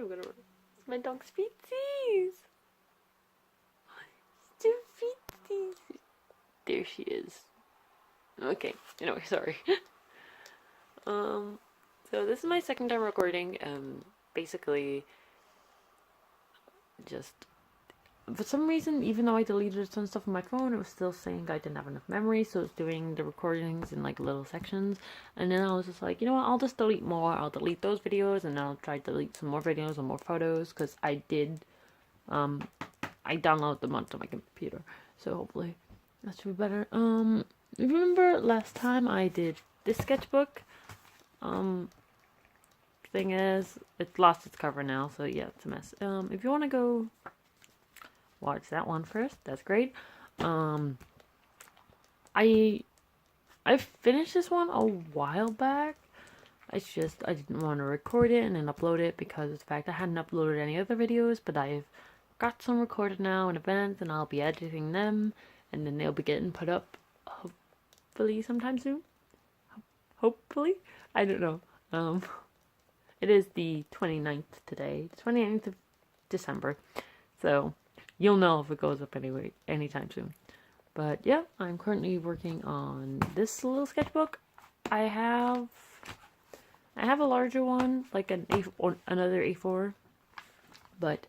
I'm gonna run. It's my dog's feetsies. Two feetsies. There she is. Okay. Anyway, sorry. So this is my second time recording. Basically, just for some reason, even though I deleted some stuff on my phone, it was still saying I didn't have enough memory, so it's doing the recordings in like little sections. And then I was just like, you know what, I'll just delete more. I'll delete those videos, and then I'll try to delete some more videos and more photos, because I download them onto my computer, so hopefully that should be better. Remember last time I did this sketchbook? Thing is, it lost its cover now, so yeah, it's a mess. If you want to go watch that one first, that's great. I finished this one a while back. It's just I didn't want to record it and then upload it because of the fact I hadn't uploaded any other videos, but I've got some recorded now in advance, and I'll be editing them, and then they'll be getting put up hopefully sometime soon. Hopefully, I don't know. It is the 29th today, 29th of December, so you'll know if it goes up anyway anytime soon. But yeah, I'm currently working on this little sketchbook. I have a larger one, like another A4, but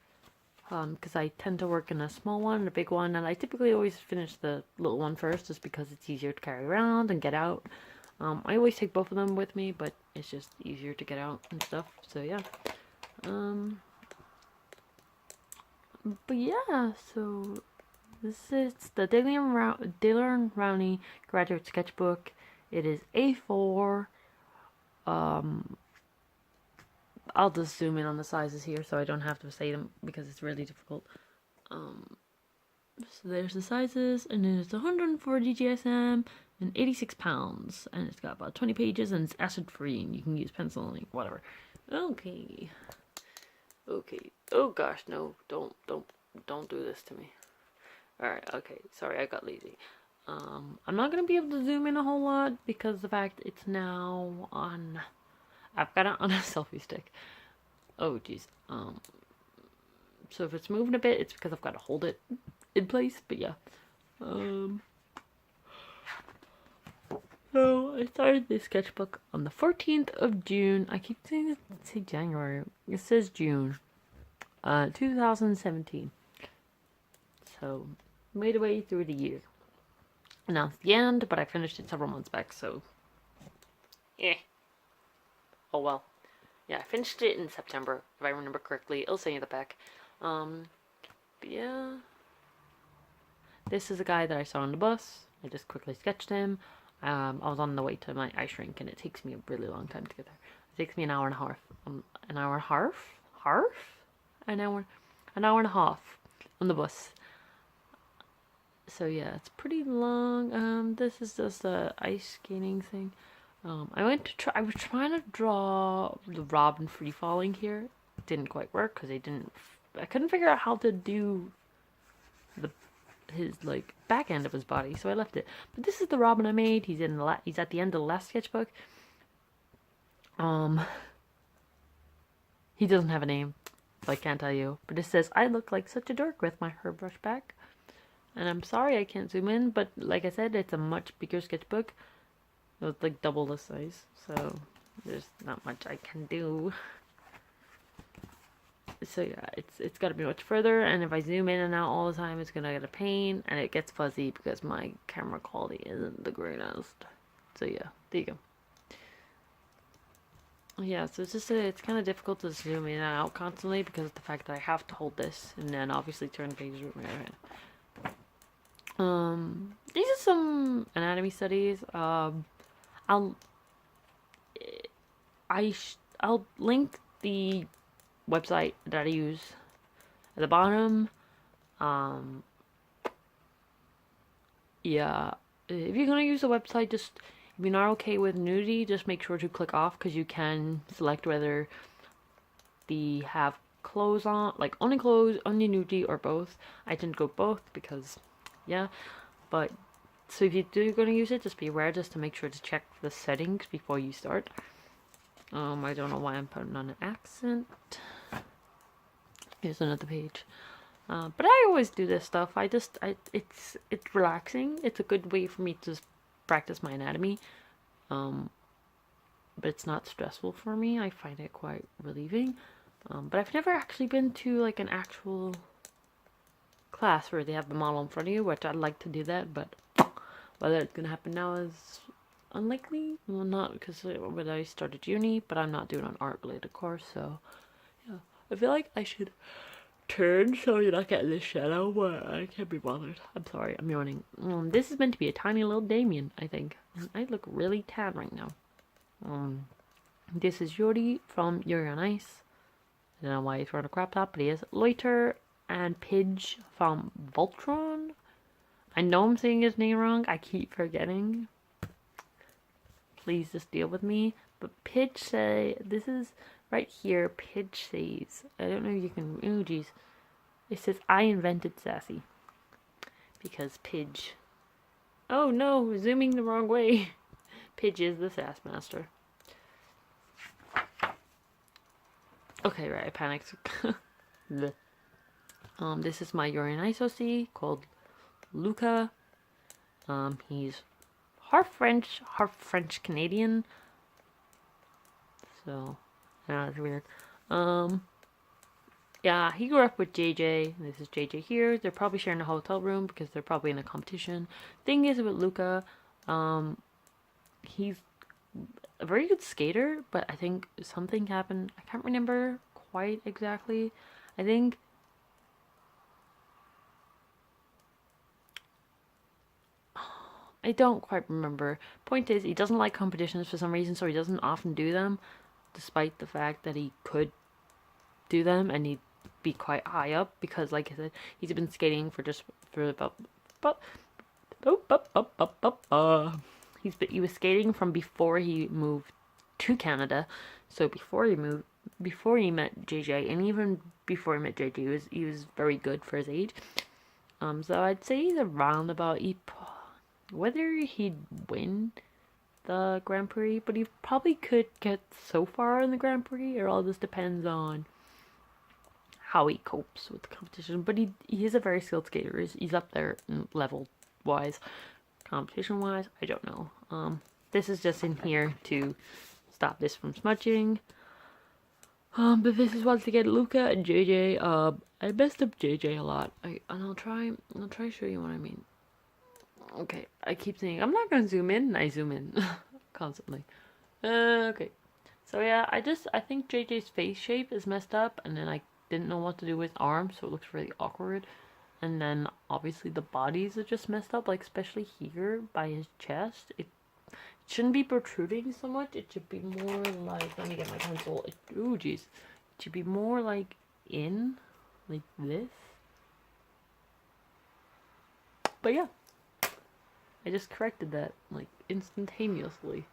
because I tend to work in a small one and a big one, and I typically always finish the little one first, just because it's easier to carry around and get out. I always take both of them with me, but it's just easier to get out and stuff, so yeah. But yeah, so this is the Daler and Rowney graduate sketchbook. It is A4. I'll just zoom in on the sizes here so I don't have to say them because it's really difficult. So there's the sizes, and then it's 140 GSM and 86 pounds, and it's got about 20 pages, and it's acid free, and you can use pencil and ink, whatever. Okay. Oh gosh, no, don't do this to me. Alright, okay, sorry, I got lazy. I'm not gonna be able to zoom in a whole lot because of the fact it's now on, I've got it on a selfie stick. Oh jeez. So if it's moving a bit, it's because I've got to hold it in place, but yeah. So I started this sketchbook on the 14th of June. I keep saying say January. It says June. 2017. So made a way through the year. Now it's the end, but I finished it several months back, so yeah. Oh well. Yeah, I finished it in September, if I remember correctly. It'll say in the back. But yeah. This is a guy that I saw on the bus. I just quickly sketched him. I was on the way to my ice rink, and it takes me a really long time to get there. It takes me an hour and a half. An hour and a half? An hour and a half on the bus. So yeah, it's pretty long. This is just the ice skating thing. I was trying to draw the Robin free falling here. It didn't quite work because I couldn't figure out how to do his like back end of his body, so I left it. But this is the Robin I made. He's at the end of the last sketchbook. He doesn't have a name, so I can't tell you. But it says, "I look like such a dork with my hairbrush back." And I'm sorry I can't zoom in, but like I said, it's a much bigger sketchbook. It's like double the size, so there's not much I can do. So yeah, it's got to be much further, and if I zoom in and out all the time, it's gonna get a pain, and it gets fuzzy because my camera quality isn't the greatest. So yeah, there you go. Yeah, so it's just it's kind of difficult to zoom in and out constantly because of the fact that I have to hold this and then obviously turn the pages with my other hand. These are some anatomy studies. I'll link the website that I use at the bottom. Yeah, if you're gonna use the website, just if you're not okay with nudity, just make sure to click off, because you can select whether they have clothes on, like only clothes, only nudity, or both. I tend to go both because yeah, but so if you do gonna use it, just be aware just to make sure to check the settings before you start. I don't know why I'm putting on an accent. Here's another page. But I always do this stuff. It's relaxing. It's a good way for me to practice my anatomy. But it's not stressful for me. I find it quite relieving. But I've never actually been to like an actual class where they have the model in front of you, which I'd like to do that, but whether it's gonna happen now is unlikely. Well, not because when I started uni, but I'm not doing an art related course, so yeah. I feel like I should turn so you're not getting this shadow, but I can't be bothered. I'm sorry, I'm yawning. This is meant to be a tiny little Damien, I think. I look really tan right now. This is Yuri from Yuri on Ice. I don't know why he's wearing a crop top, but he is. Loiter and Pidge from Voltron. I know I'm saying his name wrong. I keep forgetting. Please just deal with me. But Pidge say, this is right here. Pidge says, I don't know if you can, oh geez. It says, I invented Sassy. Because Pidge. Oh no, zooming the wrong way. Pidge is the Sass Master. Okay, right, I panicked. This is my Yuri on Ice OC called Luca. He's half French Canadian. So, yeah, it's weird. Yeah, he grew up with JJ. This is JJ here. They're probably sharing a hotel room because they're probably in a competition. Thing is with Luca, he's a very good skater, but I think something happened. I can't remember quite exactly. I think I don't quite remember. Point is, he doesn't like competitions for some reason, so he doesn't often do them, despite the fact that he could do them and he'd be quite high up because, like I said, he's been skating for about he was skating from before he moved to Canada. So before he met JJ, and even before he met JJ, he was very good for his age. So I'd say he's around about whether he'd win the Grand Prix, but he probably could get so far in the Grand Prix. It all just depends on how he copes with the competition. But he is a very skilled skater. He's up there level wise. Competition wise, I don't know. This is just in here to stop this from smudging. But this is once again Luca and JJ. I messed up JJ a lot. I'll try to show you what I mean. Okay, I keep saying I'm not gonna zoom in, and I zoom in constantly. Okay, so yeah, I think JJ's face shape is messed up, and then I didn't know what to do with arms, so it looks really awkward. And then obviously the bodies are just messed up, like especially here by his chest. It shouldn't be protruding so much. It should be more like, let me get my pencil. Oh jeez, it should be more like in, like this. But yeah, I just corrected that like instantaneously.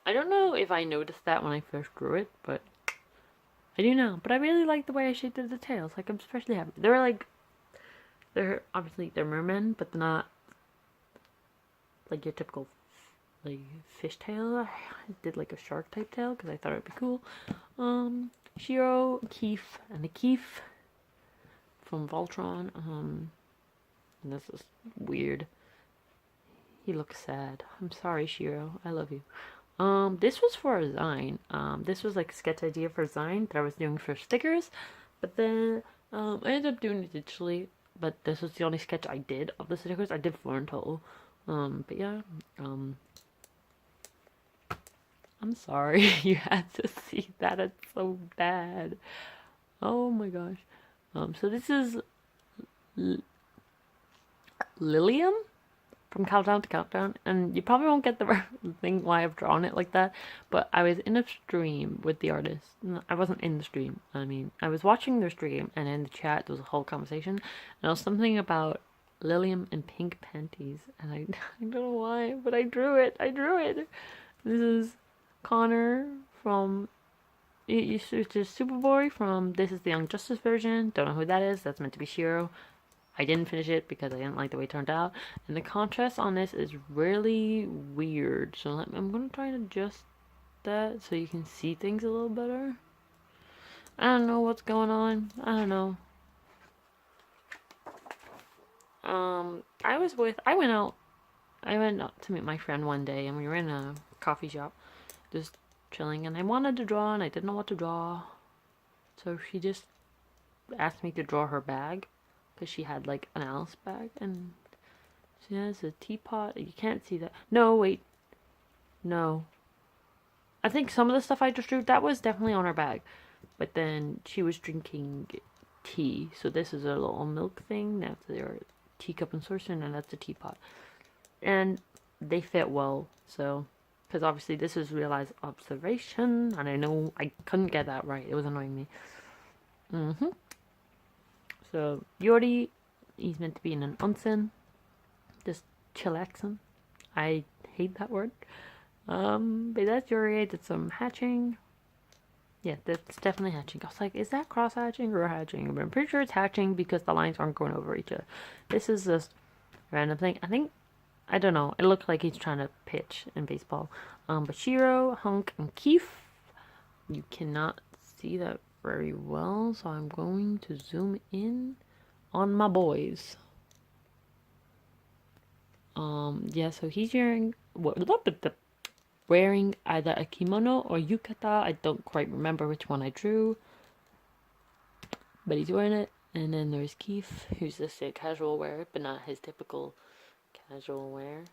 I don't know if I noticed that when I first drew it, but I do now. But I really like the way I shaped the details. Like, I'm especially happy. They're obviously they're mermen, but they're not like your typical like fish tail. I did like a shark type tail because I thought it'd be cool. Shiro, Keef, and the Keef from Voltron. And this is weird. He looks sad. I'm sorry, Shiro. I love you. This was for a Zine. This was like a sketch idea for a Zine that I was doing for stickers, but then I ended up doing it digitally. But this was the only sketch I did of the stickers. I did 4 in total. But yeah, I'm sorry you had to see that. It's so bad. Oh my gosh. So this is Lilium from Countdown to Countdown, and you probably won't get the thing why I've drawn it like that, but I was in a stream with the artist. I wasn't in the stream. I mean, I was watching their stream, and in the chat there was a whole conversation, and it was something about Lilium and pink panties, and I don't know why, but I drew it. This is Connor from it's just Superboy from This Is the Young Justice version. Don't know who that is. That's meant to be Shiro. I didn't finish it because I didn't like the way it turned out. And the contrast on this is really weird. So I'm going to try and adjust that so you can see things a little better. I don't know what's going on. I don't know. I went out to meet my friend one day, and we were in a coffee shop, just chilling, and I wanted to draw, and I didn't know what to draw. So she just asked me to draw her bag, because she had like an Alice bag, and she has a teapot. You can't see that. No, wait. No. I think some of the stuff I just drew, that was definitely on her bag. But then she was drinking tea. So this is a little milk thing. That's their teacup and saucer, and that's a teapot. And they fit well, so... Because obviously this is realized observation, and I know I couldn't get that right. It was annoying me. So, Yori, he's meant to be in an onsen. Just chillaxing. I hate that word. But that's Yuri. I did some hatching. Yeah, that's definitely hatching. I was like, is that cross hatching or hatching? But I'm pretty sure it's hatching because the lines aren't going over each other. This is just random thing. I don't know. It looked like he's trying to pitch in baseball. But Shiro, Hunk, and Keef, you cannot see that very well, so I'm going to zoom in on my boys. Yeah, so he's wearing either a kimono or yukata. I don't quite remember which one I drew, but he's wearing it. And then there's Keith, who's just a casual wear, but not his typical casual wear.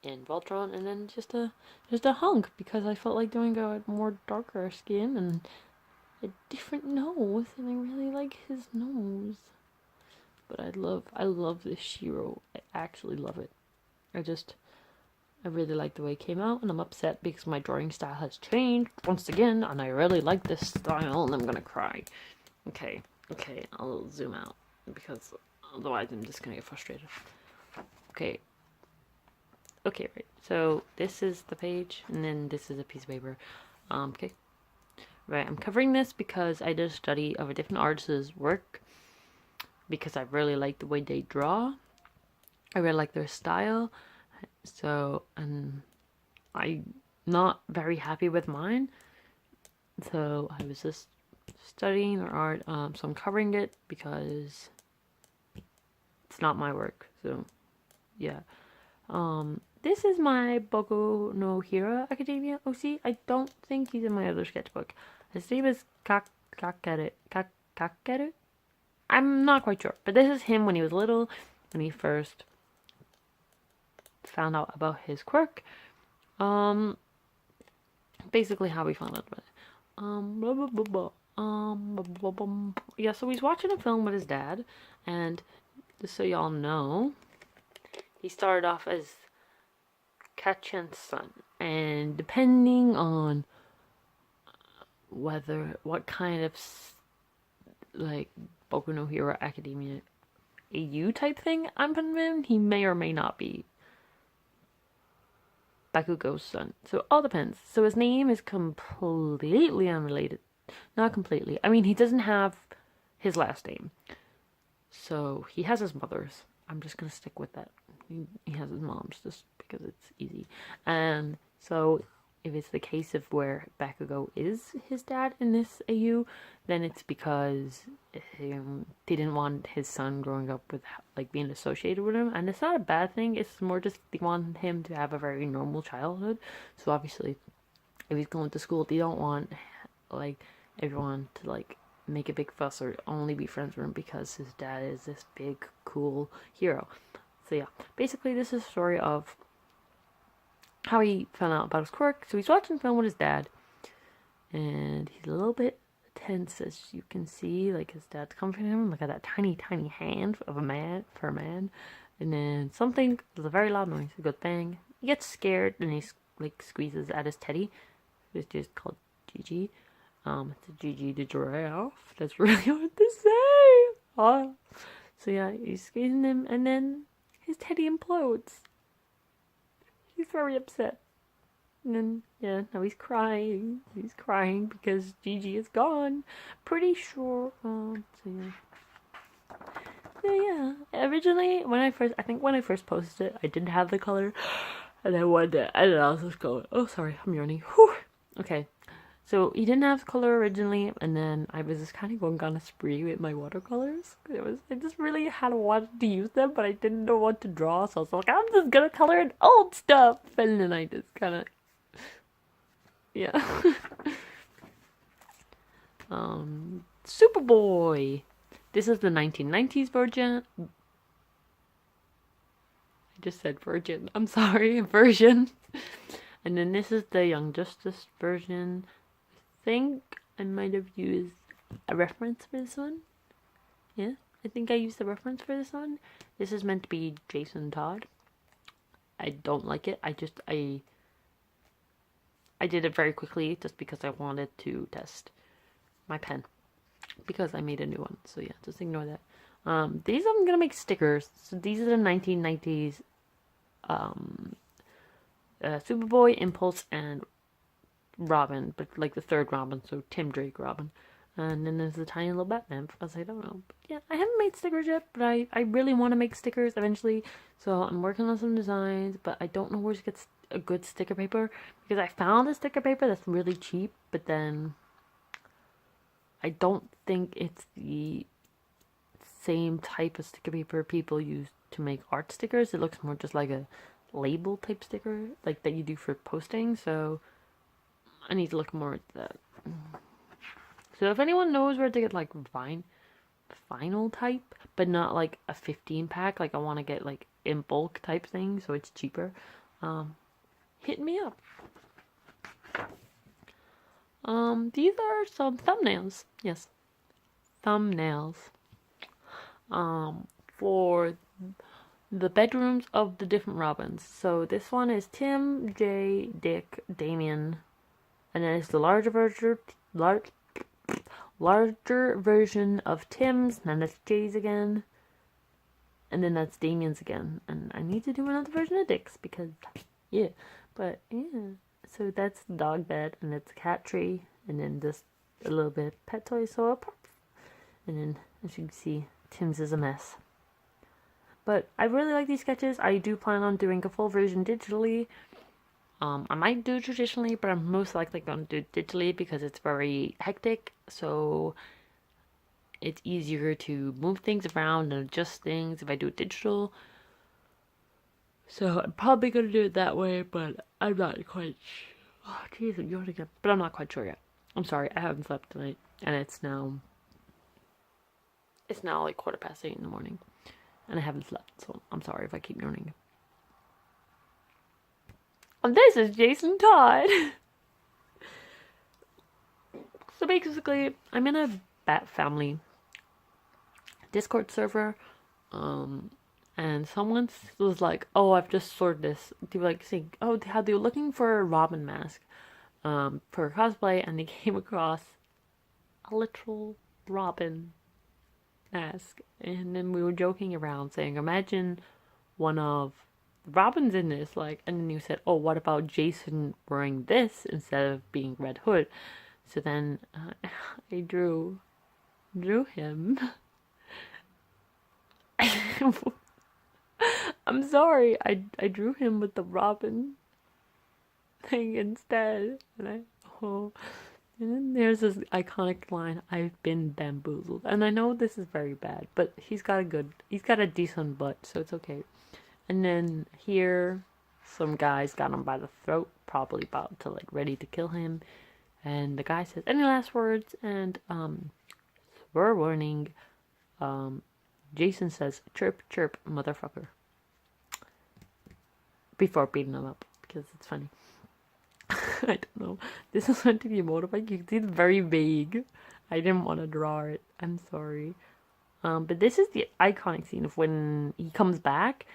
And Voltron, and then just a hunk, because I felt like doing a more darker skin and a different nose, and I really like his nose. But I love this Shiro. I actually love it. I really like the way it came out, and I'm upset because my drawing style has changed once again, and I really like this style, and I'm gonna cry. Okay, I'll zoom out, because otherwise I'm just gonna get frustrated. Okay, right, so this is the page, and then this is a piece of paper. Okay. Right, I'm covering this because I did a study of a different artist's work, because I really like the way they draw. I really like their style. So, and I'm not very happy with mine. So I was just studying their art. So I'm covering it because it's not my work. So, yeah. This is my Boku no Hero Academia OC. I don't think he's in my other sketchbook. His name is Kakeru. I'm not quite sure. But this is him when he was little, when he first found out about his quirk. Basically how we found out about it. Yeah, so he's watching a film with his dad, and just so y'all know, he started off as Kachen's son, and depending on what kind of like Boku no Hero Academia AU type thing I'm putting him, he may or may not be Bakugo's son. So it all depends. So his name is completely unrelated. Not completely. I mean, he doesn't have his last name. So he has his mother's. I'm just going to stick with that. He has his mom's just because it's easy. And so if it's the case of where Bakugo is his dad in this AU, then it's because they didn't want his son growing up with like being associated with him, and it's not a bad thing. It's more just they want him to have a very normal childhood. So obviously, if he's going to school, they don't want like everyone to like make a big fuss or only be friends with him because his dad is this big cool hero. So yeah, basically this is a story of how he found out about his quirk. So he's watching film with his dad, and he's a little bit tense, as you can see. Like his dad's comforting him. Look at that tiny hand of a man for a man. And then there's a very loud noise. It goes bang. He gets scared, and he like squeezes at his teddy, which is called Gigi. It's a Gigi the giraffe. That's really hard to say. Oh. So yeah, he's squeezing him, and then his teddy implodes. He's very upset. And then, yeah, now he's crying. He's crying because Gigi is gone. Pretty sure. So yeah. Yeah. Originally, when I first posted it, I didn't have the color. And then one day, I was just going, oh, sorry, I'm yawning. Whew. Okay. So he didn't have color originally, and then I was just kind of going on a spree with my watercolors. I just really had wanted to use them, but I didn't know what to draw, so I was like, I'm just gonna color in old stuff, and then I just kind of, yeah. Superboy. This is the 1990s version. I just said virgin. I'm sorry, version. And then this is the Young Justice version. I think I might have used a reference for this one. Yeah, I think I used the reference for this one. This is meant to be Jason Todd. I don't like it. I did it very quickly just because I wanted to test my pen. Because I made a new one. So yeah, just ignore that. These I'm gonna make stickers. So these are the 1990s Superboy, Impulse, and Robin, but like the third Robin, so Tim Drake Robin. And then there's the tiny little Batman, because I don't know. But yeah, I haven't made stickers yet, but I really want to make stickers eventually. So I'm working on some designs, but I don't know where to get a good sticker paper, because I found a sticker paper that's really cheap, but then I don't think it's the same type of sticker paper people use to make art stickers. It looks more just like a label type sticker, like that you do for posting, so I need to look more at that. So if anyone knows where to get like vinyl type, but not like a 15 pack, like I want to get like in bulk type thing, so it's cheaper, hit me up. These are some thumbnails. Yes, thumbnails. For the bedrooms of the different Robins. So this one is Tim, Jay, Dick, Damien, and then it's the larger version of Tim's, and then that's Jay's again, and then that's Damien's again. And I need to do another version of Dick's because, yeah, but yeah. So that's the dog bed, and it's a cat tree, and then just a little bit of pet toy, so a pop. And then, as you can see, Tim's is a mess. But I really like these sketches. I do plan on doing a full version digitally. I might do it traditionally, but I'm most likely going to do it digitally because it's very hectic. So it's easier to move things around and adjust things if I do it digital. So I'm probably going to do it that way, but I'm not quite sure. Oh, jeez, I'm yawning again. But I'm not quite sure yet. I'm sorry, I haven't slept tonight. And it's now like 8:15 in the morning. And I haven't slept, so I'm sorry if I keep yawning. And this is Jason Todd. So basically, I'm in a Bat Family Discord server, and someone was like, "Oh, I've just sorted this." They were like saying, "Oh, how they were looking for a Robin mask, for cosplay," and they came across a literal Robin mask, and then we were joking around saying, imagine one of the Robins in this, like, and then you said, oh, what about Jason wearing this instead of being Red Hood? So then I drew him. I'm sorry, I drew him with the Robin thing instead, and and then there's this iconic line, I've been bamboozled. And I know this is very bad, but he's got a decent butt, so it's okay. And then here, some guys got him by the throat, probably about to, like, ready to kill him. And the guy says, any last words? And, swear warning, Jason says, chirp, chirp, motherfucker. Before beating him up, because it's funny. I don't know. This is meant to be a motorbike. You can see it's very vague. I didn't want to draw it. I'm sorry. But this is the iconic scene of when he comes back.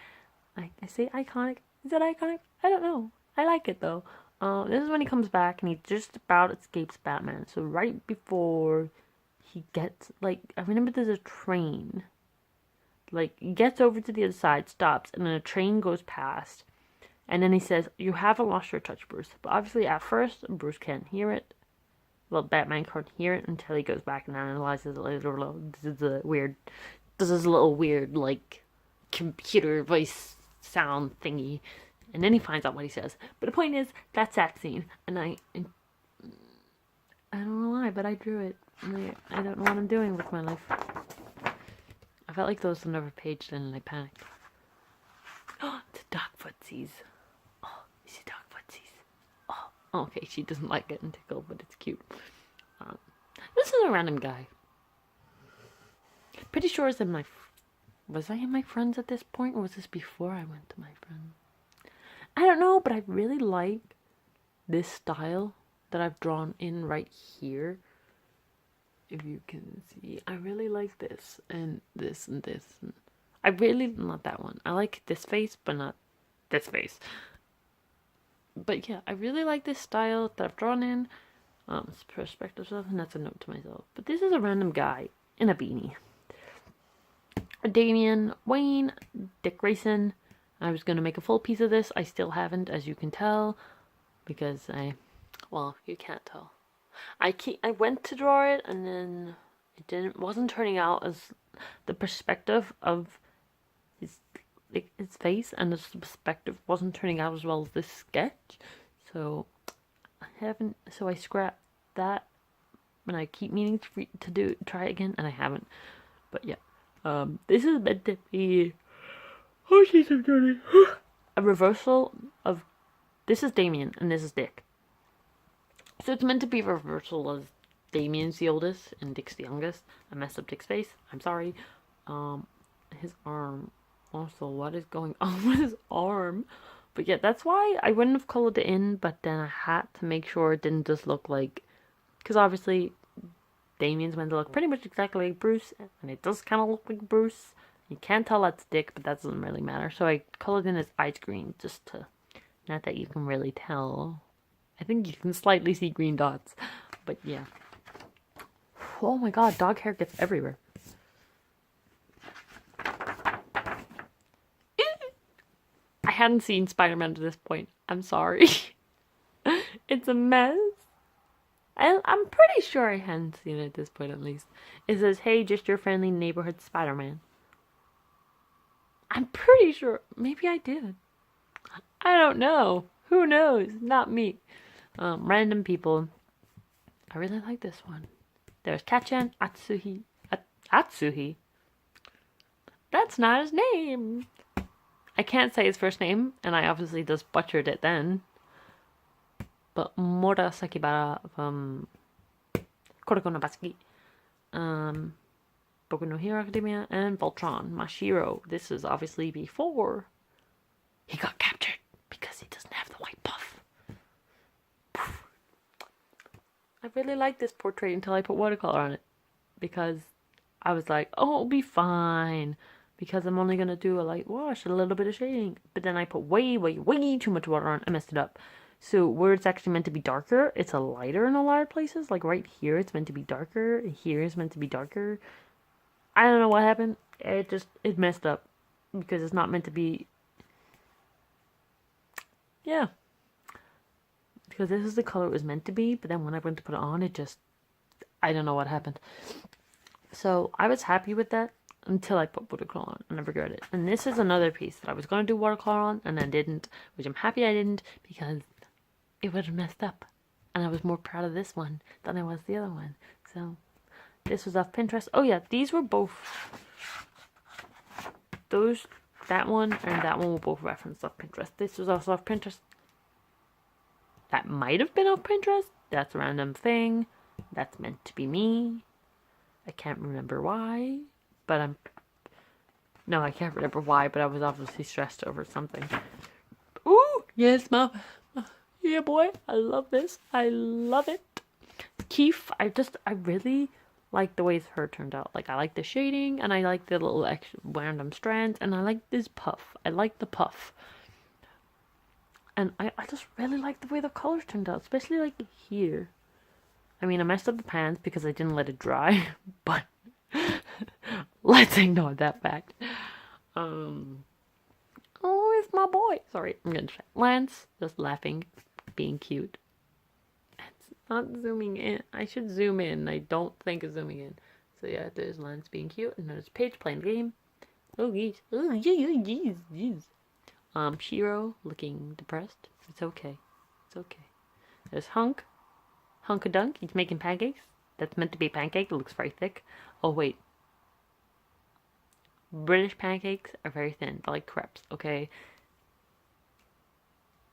I say iconic. Is that iconic? I don't know. I like it though. This is when he comes back and he just about escapes Batman. So right before he gets, like, I remember there's a train. Like, he gets over to the other side, stops, and then a train goes past. And then he says, you haven't lost your touch, Bruce. But obviously, at first, Bruce can't hear it. Well, Batman can't hear it until he goes back and analyzes it later. This is a little weird, like, computer voice sound thingy. And then he finds out what he says. But the point is, that's that scene. And don't know why, but I drew it. I don't know what I'm doing with my life. I felt like those were never paged in and I panicked. Oh, it's a dog footsies. Oh, you see dog footsies. Oh, okay, she doesn't like getting tickled, but it's cute. This is a random guy. Pretty sure it's in my... Was I in my friends at this point, or was this before I went to my friends? I don't know, but I really like this style that I've drawn in right here. If you can see, I really like this and this and this. I really, not that one. I like this face, but not this face. But yeah, I really like this style that I've drawn in. It's perspective stuff, and that's a note to myself. But this is a random guy in a beanie. Damien, Wayne, Dick Grayson. I was going to make a full piece of this. I still haven't, as you can tell, because well, you can't tell. I went to draw it, and then it wasn't turning out as the perspective of his face, and the perspective wasn't turning out as well as this sketch. So I scrapped that, and I keep meaning to try it again, and I haven't. But yeah. This is meant to be... Oh, jeez, I'm dirty. A reversal of... This is Damien, and this is Dick. So it's meant to be a reversal of Damien's the oldest, and Dick's the youngest. I messed up Dick's face. I'm sorry. His arm. Also, what is going on with his arm? But yeah, that's why I wouldn't have colored it in, but then I had to make sure it didn't just look like... Because obviously... Damien's meant to look pretty much exactly like Bruce, and it does kind of look like Bruce. You can't tell that's Dick, but that doesn't really matter. So I colored in his eyes green, just to... Not that you can really tell. I think you can slightly see green dots, but yeah. Oh my god, dog hair gets everywhere. I hadn't seen Spider-Man to this point. I'm sorry. It's a mess. I'm pretty sure I hadn't seen it at this point, at least. It says, hey, just your friendly neighborhood Spider-Man. I'm pretty sure. Maybe I did. I don't know. Who knows? Not me. Random people. I really like this one. There's Kachan Atsuhi. Atsuhi? That's not his name. I can't say his first name, and I obviously just butchered it then. But Mora Sakibara from Koroko no Basuki, Boku no Hero Academia, and Voltron, Mashiro. This is obviously before he got captured because he doesn't have the white puff. I really liked this portrait until I put watercolor on it, because I was like, oh, it'll be fine, because I'm only going to do a light wash and a little bit of shading. But then I put way too much water on. I messed it up. So where it's actually meant to be darker, it's a lighter in a lot of places. Like right here, it's meant to be darker. Here is meant to be darker. I don't know what happened. It messed up. Because it's not meant to be... Yeah. Because this is the color it was meant to be. But then when I went to put it on, I don't know what happened. So I was happy with that until I put watercolor on. And I regret it. And this is another piece that I was going to do watercolor on. And I didn't. Which I'm happy I didn't. Because... it would have messed up, and I was more proud of this one than I was the other one. So this was off Pinterest. Oh yeah, these were both that one and that one were both referenced off Pinterest. This was also off Pinterest. That might have been off Pinterest. That's a random thing. That's meant to be me. I can't remember why, but I can't remember why, but I was obviously stressed over something. Ooh, yes, Mom. Yeah, boy, I love this. I love it. Keith, I really like the way his hair turned out. Like, I like the shading, and I like the little extra random strands, and I like this puff. I like the puff. And I just really like the way the colors turned out, especially, like, here. I mean, I messed up the pants because I didn't let it dry, but let's ignore that fact. Oh, it's my boy. Sorry, I'm gonna try. Lance, just laughing, being cute. It's not zooming in. I should zoom in. I don't think it's zooming in. So yeah, there's Lance being cute, and there's Paige playing the game. Oh geez. Oh jeez. Shiro looking depressed. It's okay. It's okay. There's Hunk Hunkadunk, he's making pancakes. That's meant to be a pancake. It looks very thick. Oh, wait. British pancakes are very thin. They're like crepes, okay?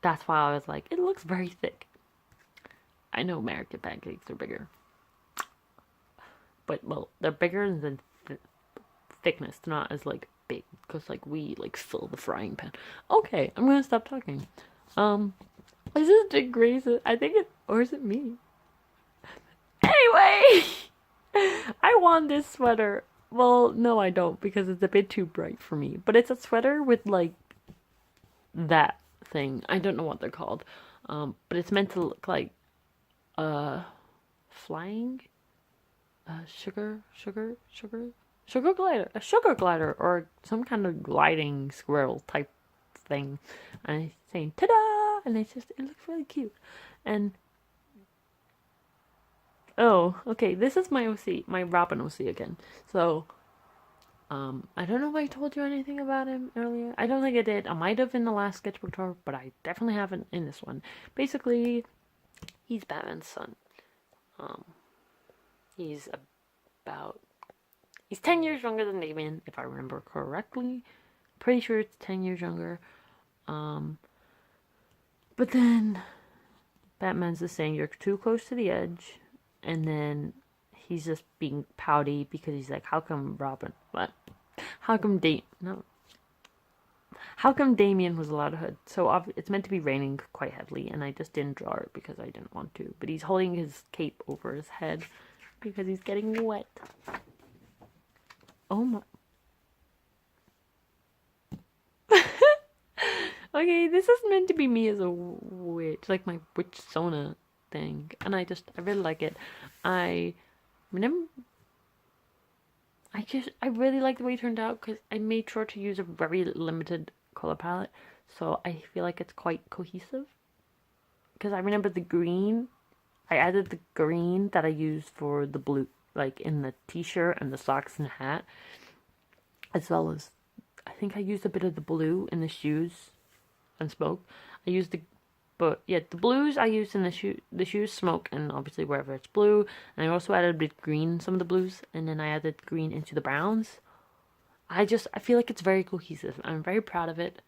That's why I was like, it looks very thick. I know American pancakes are bigger. But, well, they're bigger than thickness. They're not as, like, big. Because, like, we, like, fill the frying pan. Okay, I'm gonna stop talking. Is this Dick Grayson? I think it, or is it me? Anyway! I want this sweater. Well, no, I don't, because it's a bit too bright for me. But it's a sweater with, like, that thing. I don't know what they're called. But it's meant to look like, flying? Sugar glider. A sugar glider, or some kind of gliding squirrel type thing. And it's saying, ta-da! And it looks really cute. And, oh, okay, this is my OC, my Robin OC again. So, I don't know if I told you anything about him earlier. I don't think I did. I might have in the last Sketchbook Tour, but I definitely haven't in this one. Basically, he's Batman's son. He's 10 years younger than Damien, if I remember correctly. Pretty sure it's 10 years younger. But then Batman's just saying you're too close to the edge, and then he's just being pouty because he's like, how come Robin? What? How come How come Damien was allowed a hood? So it's meant to be raining quite heavily, and I just didn't draw it because I didn't want to. But he's holding his cape over his head because he's getting wet. Oh my. Okay, this is meant to be me as a witch, like my witch Sona thing, and I really like it. I really like the way it turned out because I made sure to use a very limited color palette, so I feel like it's quite cohesive. Because I remember the green, I added the green that I used for the blue, like in the t-shirt and the socks and hat, as well as I think I used a bit of the blue in the shoes and smoke. The blues I used in the shoes, smoke, and obviously wherever it's blue. And I also added a bit of green, some of the blues, and then I added green into the browns. I feel like it's very cohesive. I'm very proud of it,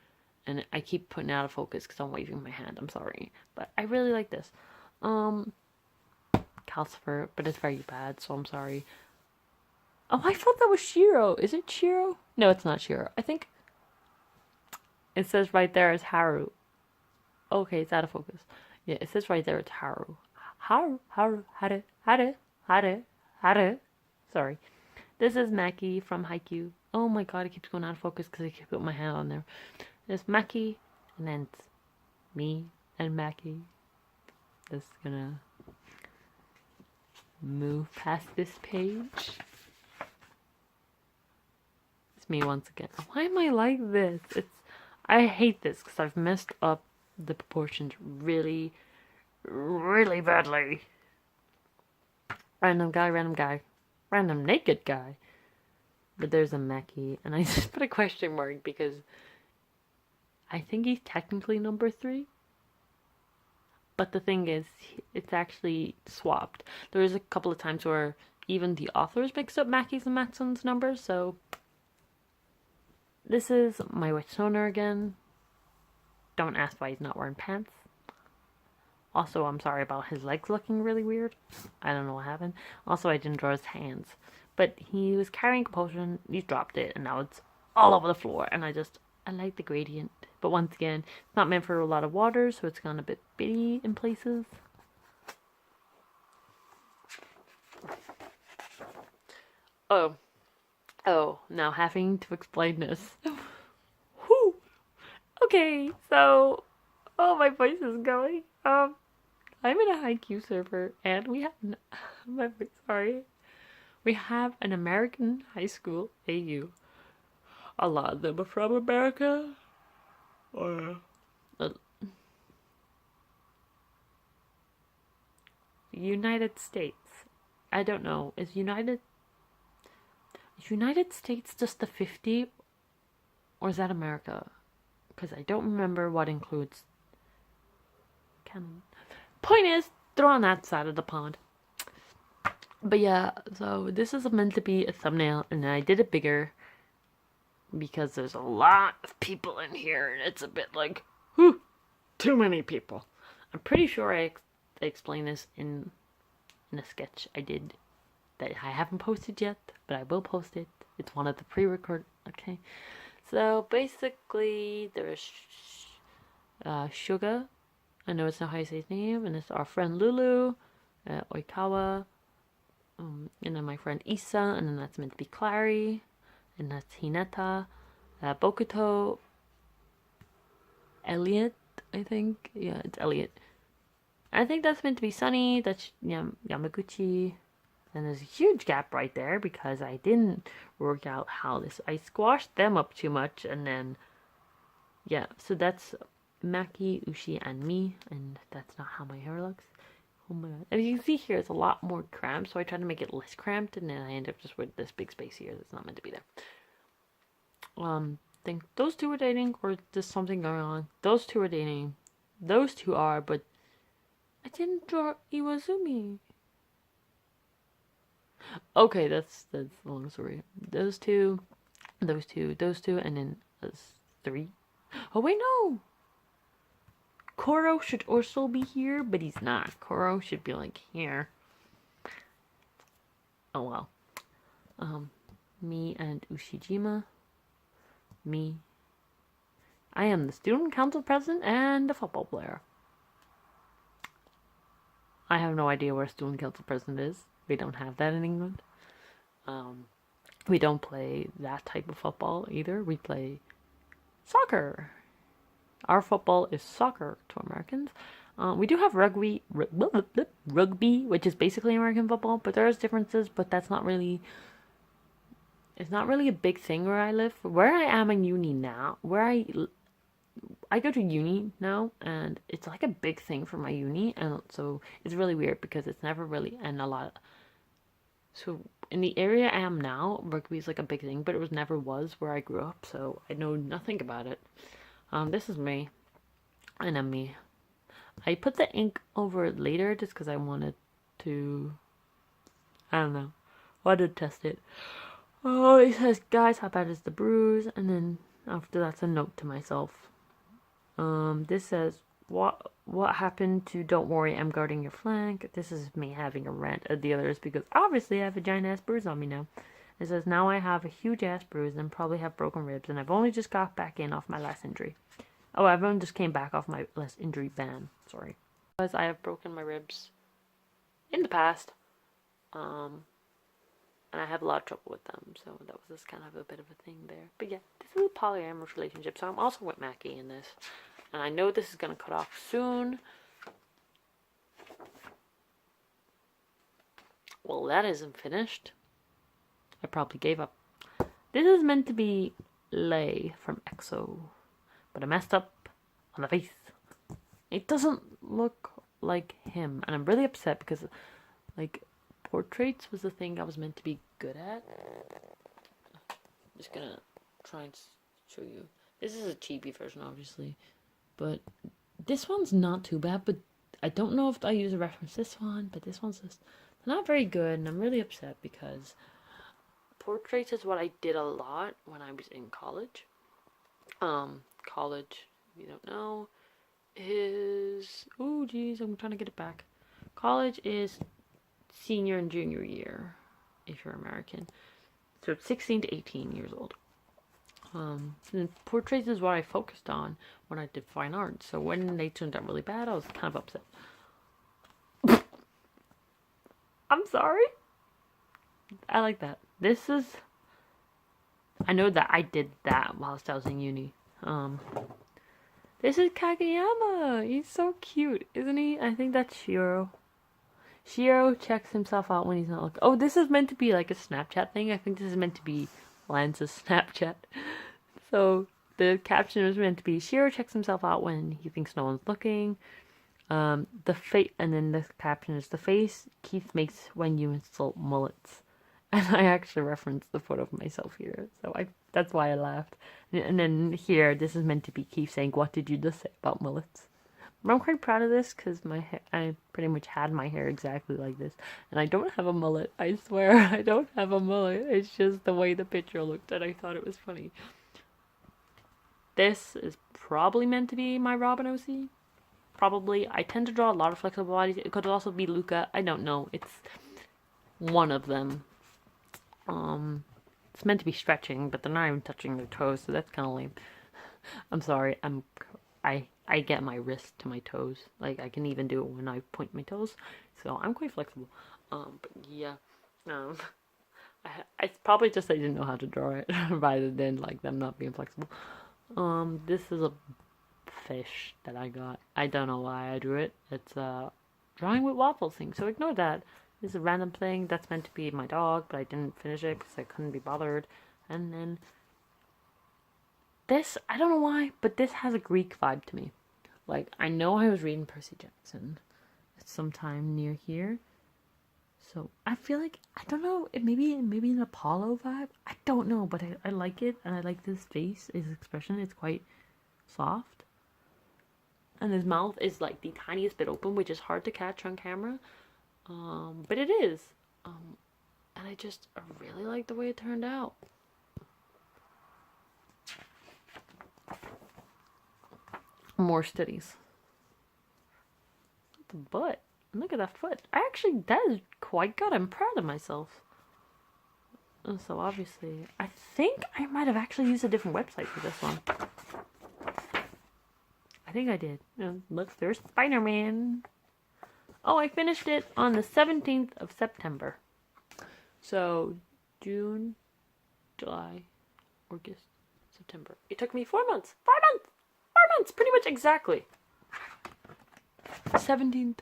and I keep putting it out of focus because I'm waving my hand. I'm sorry, but I really like this. Calcifer, but it's very bad, so I'm sorry. Oh, I thought that was Shiro. Is it Shiro? No, it's not Shiro. I think it says right there it's Haru. Okay, it's out of focus. Yeah, it says right there it's Haru. Haru. Sorry. This is Maki from Haikyuu. Oh my god, it keeps going out of focus because I keep putting my hand on there. There's Maki, and then it's me and Maki. Just gonna move past this page. It's me once again. Why am I like this? I hate this because I've messed up the proportions really, really badly. Random naked guy. But there's a Maki, and I just put a question mark because I think he's technically number 3. But the thing is, it's actually swapped. There is a couple of times where even the authors mix up Maki's and Matson's numbers, so this is my witch Sona again. Don't ask why he's not wearing pants. Also, I'm sorry about his legs looking really weird. I don't know what happened. Also, I didn't draw his hands. But he was carrying a potion, he dropped it, and now it's all over the floor. And I like the gradient. But once again, it's not meant for a lot of water, so it's gone a bit bitty in places. Oh, now having to explain this. Whew. Okay, so, my voice is going. I'm in a Haikyuu server, and we have, we have an American high school AU. A lot of them are from America, or the United States. I don't know. Is United States just the 50, or is that America? Because I don't remember what includes canon. Point is, they're on that side of the pond. But yeah, so this is meant to be a thumbnail, and I did it bigger because there's a lot of people in here, and it's a bit like, whew, too many people. I'm pretty sure I explained this in a sketch I did that I haven't posted yet, but I will post it. It's one of the pre-record. Okay, so basically there's Suga. I know it's not how you say his name, and it's our friend Lulu, Oikawa, and then my friend Issa, and then that's meant to be Clary, and that's Hinata, Bokuto, Elliot, I think. Yeah, it's Elliot. I think that's meant to be Sunny, that's Yamaguchi. And there's a huge gap right there because I didn't work out how this... I squashed them up too much, and then... Yeah, so that's Maki, Ushi, and me, and that's not how my hair looks. Oh my god. As you can see here, it's a lot more cramped, so I tried to make it less cramped, and then I end up just with this big space here that's not meant to be there. Think those two are dating, or there's something going on. Those two are dating. Those two are, but I didn't draw Iwazumi. Okay, that's a long story. Those two, and then there's 3. Oh wait, no! Koro should also be here, but he's not. Koro should be like here. Oh well. Me and Ushijima. Me. I am the student council president and the football player. I have no idea where student council president is. We don't have that in England. We don't play that type of football either. We play soccer. Our football is soccer to Americans. We do have rugby, which is basically American football, but there's differences, but that's not really... It's not really a big thing where I live. Where I am in uni now, I go to uni now, and it's like a big thing for my uni, and so it's really weird because it's never really, and a lot... So in the area I am now, rugby is like a big thing, but it never was where I grew up, so I know nothing about it. This is me, and I'm me. I put the ink over it later just because I wanted to, I don't know, wanted to test it. Oh, it says, guys, how bad is the bruise? And then after that's a note to myself. This says, what happened to don't worry, I'm guarding your flank. This is me having a rant at the others because obviously I have a giant ass bruise on me now. It says, now I have a huge ass bruise and probably have broken ribs, and I've only just got back in off my last injury. Oh, I've only just came back off my last injury ban. Sorry. Because I have broken my ribs in the past. And I have a lot of trouble with them, so that was just kind of a bit of a thing there. But yeah, this is a polyamorous relationship, so I'm also with Mackie in this. And I know this is going to cut off soon. Well, that isn't finished. I probably gave up. This is meant to be Lei from EXO, but I messed up on the face. It doesn't look like him, and I'm really upset because, like, portraits was the thing I was meant to be good at. I'm just gonna try and show you. This is a chibi version, obviously, but this one's not too bad, but I don't know if I use a reference this one, but this one's just not very good, and I'm really upset because portraits is what I did a lot when I was in college. College, if you don't know, is... Oh, geez, I'm trying to get it back. College is senior and junior year, if you're American. So it's 16 to 18 years old. And portraits is what I focused on when I did fine art. So when they turned out really bad, I was kind of upset. I'm sorry. I like that. This is... I know that I did that whilst I was in uni. This is Kageyama. He's so cute, isn't he? I think that's Shiro. Shiro checks himself out when he's not looking. Oh, this is meant to be like a Snapchat thing. I think this is meant to be Lance's Snapchat. So the caption was meant to be Shiro checks himself out when he thinks no one's looking. And then the caption is the face Keith makes when you insult mullets. And I actually referenced the photo of myself here, so that's why I laughed. And then here, this is meant to be Keith saying, "What did you just say about mullets?" I'm quite proud of this because I pretty much had my hair exactly like this. And I don't have a mullet. I swear I don't have a mullet. It's just the way the picture looked and I thought it was funny. This is probably meant to be my Robin OC. Probably. I tend to draw a lot of flexible bodies. It could also be Luca. I don't know. It's one of them. It's meant to be stretching, but they're not even touching their toes, so that's kind of lame. I'm sorry. I get my wrist to my toes. Like, I can even do it when I point my toes. So I'm quite flexible. But yeah. It's probably just I didn't know how to draw it rather than like them not being flexible. This is a fish that I got. I don't know why I drew it. It's a drawing with waffles thing, so ignore that. This is a random thing that's meant to be my dog, but I didn't finish it because I couldn't be bothered. And then this, I don't know why, but this has a Greek vibe to me. Like, I know I was reading Percy Jackson sometime near here. So, I feel like, I don't know, maybe an Apollo vibe? I don't know, but I like it, and I like this face, his expression, it's quite soft. And his mouth is, like, the tiniest bit open, which is hard to catch on camera. But it is. And I really like the way it turned out. More studies. The butt. Look at that foot. That is quite good. I'm proud of myself. So obviously, I think I might have actually used a different website for this one. I think I did. Look, there's Spider-Man. Oh, I finished it on the 17th of September. So, June, July, August, September. It took me 4 months. 4 months! 4 months! Pretty much exactly. 17th,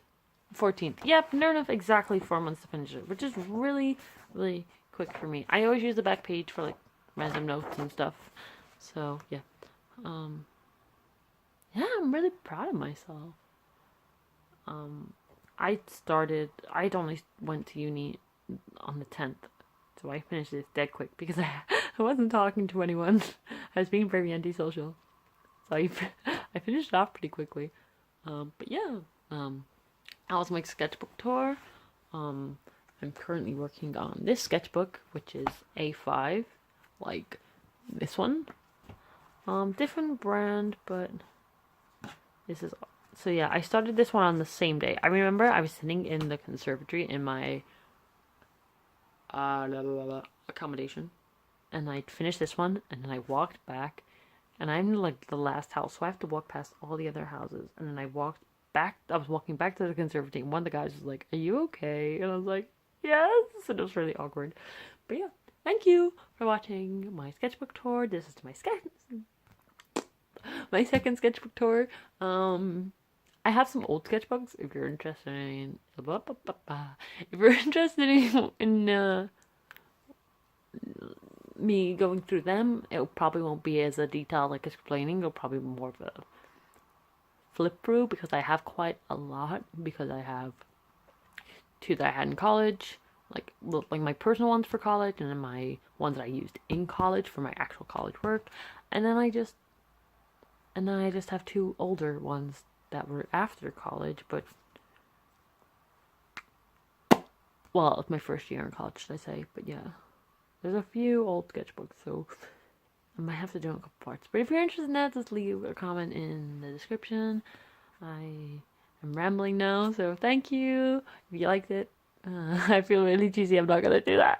14th. Yep, near enough exactly 4 months to finish it, which is really, really quick for me. I always use the back page for, like, random notes and stuff. So, yeah. Yeah, I'm really proud of myself. I'd only went to uni on the 10th, so I finished this dead quick because I wasn't talking to anyone. I was being very antisocial, so I finished it off pretty quickly. But yeah, that was my sketchbook tour. I'm currently working on this sketchbook, which is A5, like this one. Different brand, but this is. So yeah, I started this one on the same day. I remember I was sitting in the conservatory in my accommodation, and I finished this one, and then I walked back, and I'm like the last house, so I have to walk past all the other houses, and then I walked back. I was walking back to the conservatory, and one of the guys was like, "Are you okay?" And I was like, "Yes." And it was really awkward, but yeah. Thank you for watching my sketchbook tour. This is my second sketchbook tour. I have some old sketchbooks if you're interested in me going through them. It probably won't be as a detail like explaining. It'll probably be more of a flip through because I have quite a lot, because I have 2 that I had in college, like my personal ones for college, and then my ones that I used in college for my actual college work, and then I just have 2 older ones that were after college, but well, it was my first year in college, should I say, but yeah, there's a few old sketchbooks, so I might have to do it in a couple parts. But if you're interested in that, just leave a comment in the description. I am rambling now, so thank you if you liked it. I feel really cheesy, I'm not gonna do that.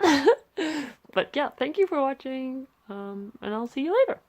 But yeah, thank you for watching, and I'll see you later.